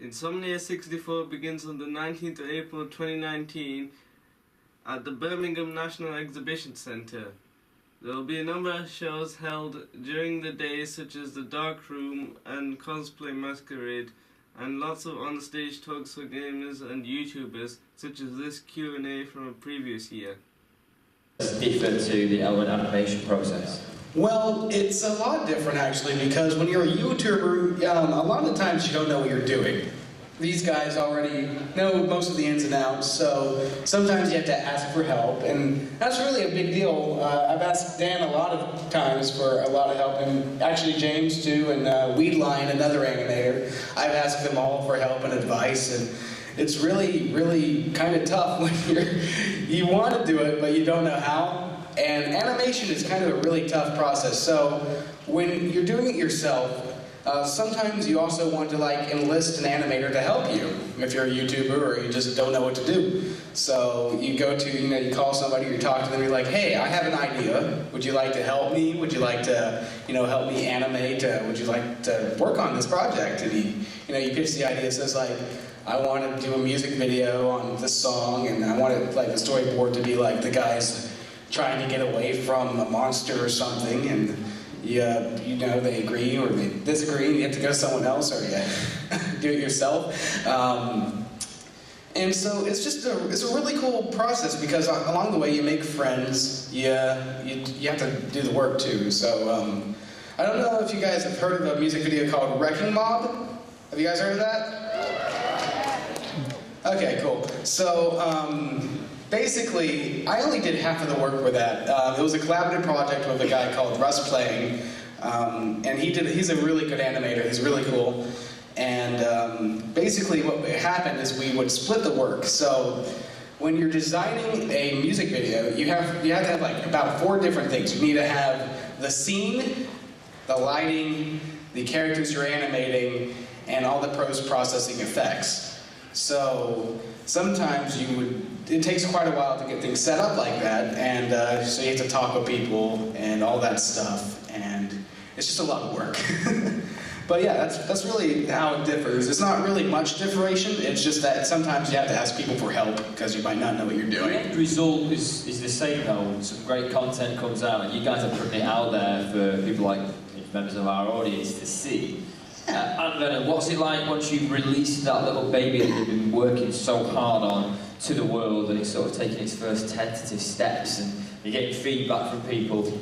Insomnia 64 begins on the 19th of April 2019 at the Birmingham National Exhibition Centre. There will be a number of shows held during the day, such as the Dark Room and Cosplay Masquerade, and lots of on-stage talks for gamers and YouTubers, such as this Q&A from a previous year. It's different to the element animation process. Well, it's a lot different actually, because when you're a YouTuber, a lot of the times you don't know what you're doing. These guys already know most of the ins and outs, so sometimes you have to ask for help, and that's really a big deal. I've asked Dan a lot of times for a lot of help, and actually James too, and Weedline, another animator. I've asked them all for help and advice, and it's really kind of tough when you want to do it, but you don't know how. And animation is kind of a really tough process, so when you're doing it yourself, sometimes you also want to enlist an animator to help you if you're a YouTuber or you just don't know what to do. So you go to, you call somebody, you talk to them, you're like, hey, I have an idea. Would you like to help me? Would you like to, help me animate? Would you like to work on this project? And you pitch the idea. It says I want to do a music video on this song, and I want it, the storyboard to be the guys trying to get away from a monster or something, and they agree or they disagree, and you have to go to someone else, or you do it yourself. And so it's a really cool process, because along the way you make friends, you have to do the work too. So I don't know if you guys have heard of a music video called Wrecking Mob. Have you guys heard of that? Okay, cool. So basically, I only did half of the work with that. It was a collaborative project with a guy called Russ Playing, and he's a really good animator. He's really cool. And basically what happened is we would split the work. So when you're designing a music video, you have to have about 4 different things. You need to have the scene, the lighting, the characters you're animating, and all the post-processing effects. So sometimes it takes quite a while to get things set up like that, and so you have to talk with people and all that stuff, and it's just a lot of work. But yeah, that's really how it differs. It's not really much differentiation, it's just that sometimes you have to ask people for help because you might not know what you're doing. The end result is the same though. Some great content comes out, and you guys are putting it out there for people like members of our audience to see. And what's it like once you've released that little baby that you've been working so hard on to the world, and it's sort of taking its first tentative steps, and you're getting feedback from people?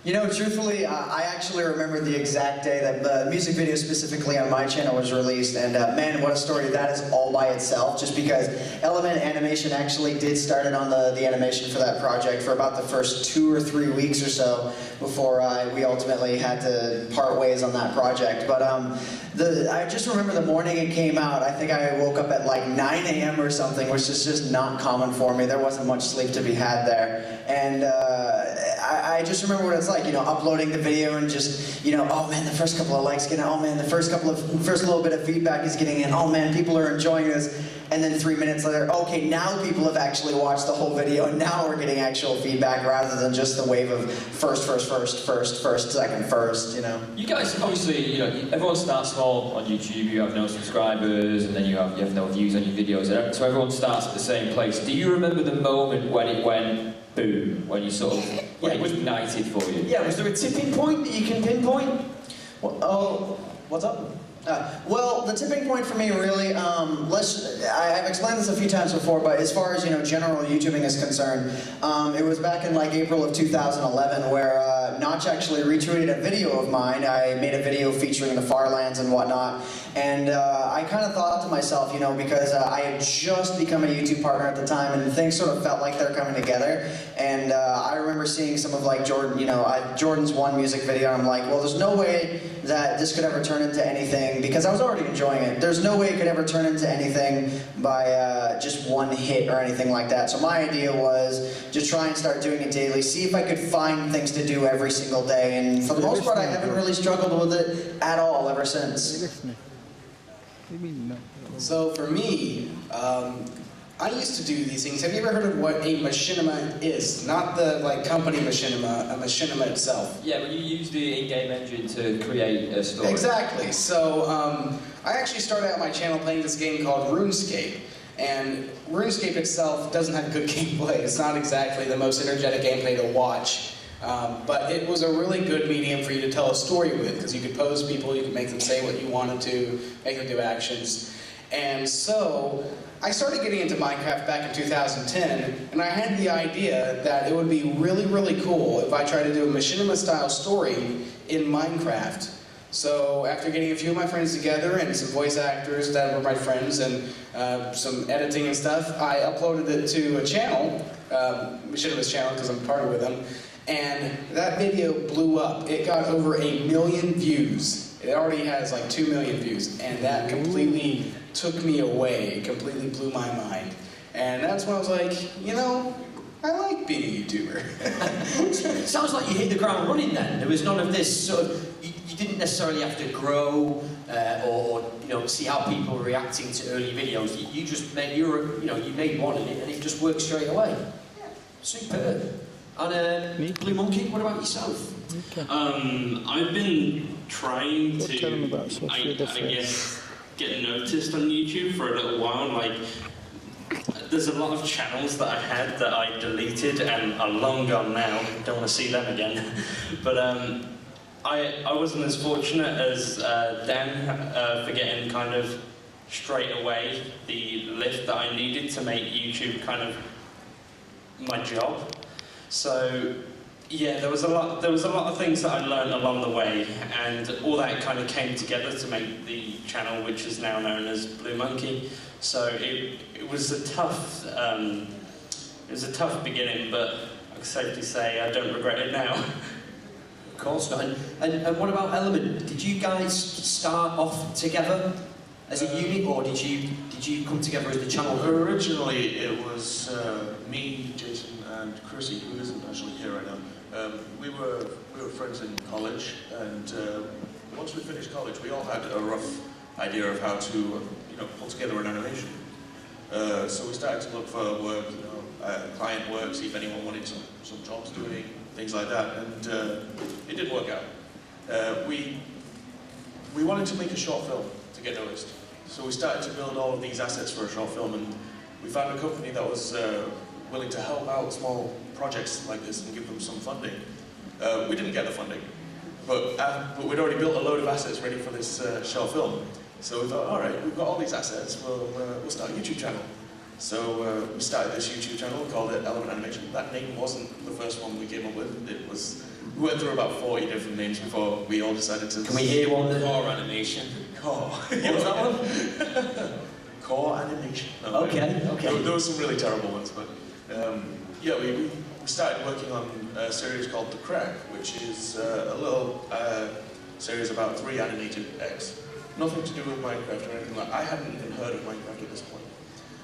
Truthfully, I actually remember the exact day that the music video specifically on my channel was released, and man, what a story that is all by itself, just because Element Animation actually did start it on the animation for that project for about the first 2 or 3 weeks or so before we ultimately had to part ways on that project. But I just remember the morning it came out. I think I woke up at 9 a.m. or something, which is just not common for me. There wasn't much sleep to be had there, and I just remember what it's like, uploading the video and just, oh man, the first couple of likes getting, oh man, the first little bit of feedback is getting in, oh man, people are enjoying this, and then 3 minutes later, okay, now people have actually watched the whole video, and now we're getting actual feedback rather than just the wave of first, second, first. You guys, obviously, everyone starts small on YouTube. You have no subscribers, and then you have no views on your videos, so everyone starts at the same place. Do you remember the moment when it went boom, when you sort of, when it was ignited for you? Yeah, was there a tipping point that you can pinpoint? Well, what's up? Well, the tipping point for me really, I've explained this a few times before, but as far as, general YouTubing is concerned, it was back in April of 2011 where Notch actually retweeted a video of mine. I made a video featuring the Farlands and whatnot, and I kind of thought to myself, because I had just become a YouTube partner at the time, and things sort of felt like they're coming together, and I remember seeing some of Jordan, Jordan's one music video, and I'm like, well, there's no way that this could ever turn into anything, because I was already enjoying it. There's no way it could ever turn into anything by just one hit or anything like that. So my idea was just try and start doing it daily, see if I could find things to do every single day, and for the most part I haven't really struggled with it at all ever since. So for me, I used to do these things. Have you ever heard of what a machinima is? Not the like company machinima, a machinima itself. Yeah, when you use the in-game engine to create a story. Exactly. So I actually started out my channel playing this game called RuneScape. And RuneScape itself doesn't have good gameplay. It's not exactly the most energetic gameplay to watch. But it was a really good medium for you to tell a story with, because you could pose people, you could make them say what you wanted to, make them do actions. And so I started getting into Minecraft back in 2010, and I had the idea that it would be really, really cool if I tried to do a machinima-style story in Minecraft. So after getting a few of my friends together and some voice actors that were my friends and some editing and stuff, I uploaded it to a channel, Machinima's channel because I'm partnered with them, and that video blew up. It got over 1 million views. It already has like 2 million views, and that completely took me away. It completely blew my mind. And that's when I was like, you know, I like being a YouTuber. It sounds like you hit the ground running then. There was none of this sort of, you didn't necessarily have to grow or you know, see how people were reacting to early videos. You just made you made one and it just worked straight away. Yeah. Superb. And Blue Monkey, what about yourself? Okay. I've been trying Tell them about to, some I food guess, get noticed on YouTube for a little while. Like, there's a lot of channels that I had that I deleted and are long gone now. Don't want to see them again. But I wasn't as fortunate as Dan for getting kind of straight away the lift that I needed to make YouTube kind of my job. So yeah, there was a lot of things that I learned along the way, and all that kind of came together to make the channel, which is now known as Blue Monkey. So it was a tough beginning, but I can safely say I don't regret it now. Of course not. And what about Element? Did you guys start off together as a unit, or did you come together as the channel? Originally, it was me, Jason, and Chrissy, who isn't actually here right now. We were friends in college, and once we finished college, we all had a rough idea of how to, pull together an animation. So we started to look for work, client work, see if anyone wanted some jobs doing, things like that, and it didn't work out. We wanted to make a short film to get noticed. So we started to build all of these assets for a short film, and we found a company that was willing to help out small projects like this and give them some funding. We didn't get the funding, but we'd already built a load of assets ready for this short film. So we thought, all right, we've got all these assets, we'll start a YouTube channel. So we started this YouTube channel, called it Element Animation. That name wasn't the first one we came up with. We went through about 40 different names before we all decided to... Can we hear one? Core Animation. Core. What was that one? Core Animation. No, okay. There were some really terrible ones, but yeah, we started working on a series called The Crack, which is a little series about 3 animated eggs. Nothing to do with Minecraft or anything like that. I hadn't even heard of Minecraft at this point.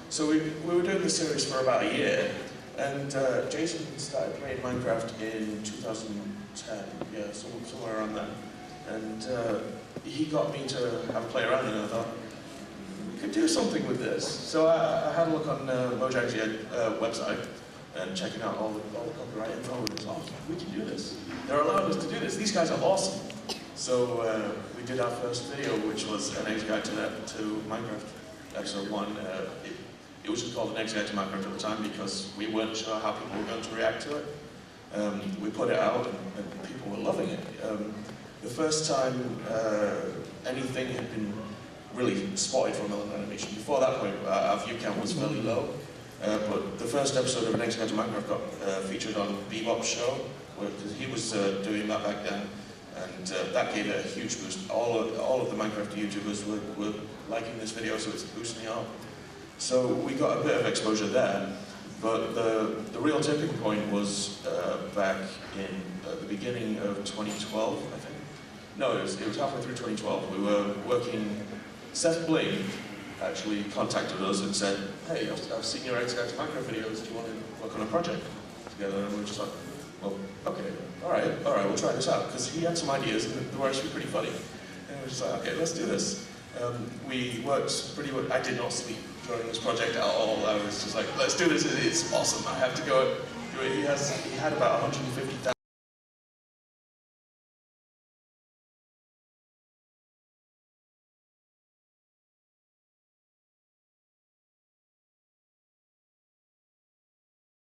So we were doing this series for about a year, and Jason started playing Minecraft in 2010, yeah, somewhere around there. And he got me to have a play around, and I thought, we could do something with this. So I had a look on Mojang's website, and checking out all the copyright info, and it was awesome. We can do this. They're allowing us to do this. These guys are awesome. So we did our first video, which was an Eggs Guide to Minecraft, episode 1. It was just called an Eggs Guide to Minecraft at the time because we weren't sure how people were going to react to it. We put it out, and people were loving it. The first time anything had been really spotted from Element Animation. Before that point, our view count was fairly low. But the first episode of An Eggs Guide to Minecraft got featured on Bebop's show, because he was doing that back then, and that gave it a huge boost. All of the Minecraft YouTubers were liking this video, so it's boosting it up. So we got a bit of exposure there, but the real tipping point was back in the beginning of 2012, I think. No, it was halfway through 2012. We were working. Seth Bling actually contacted us and said, hey, I've seen your Eggs Guide to Minecraft videos, do you want to work on a project together? And we were just like, well, okay, all right, we'll try this out. Because he had some ideas, and they were actually pretty funny. And we were just like, okay, let's do this. We worked pretty well. I did not sleep during this project at all. I was just like, let's do this, it's awesome, I have to go do it. He had about 150,000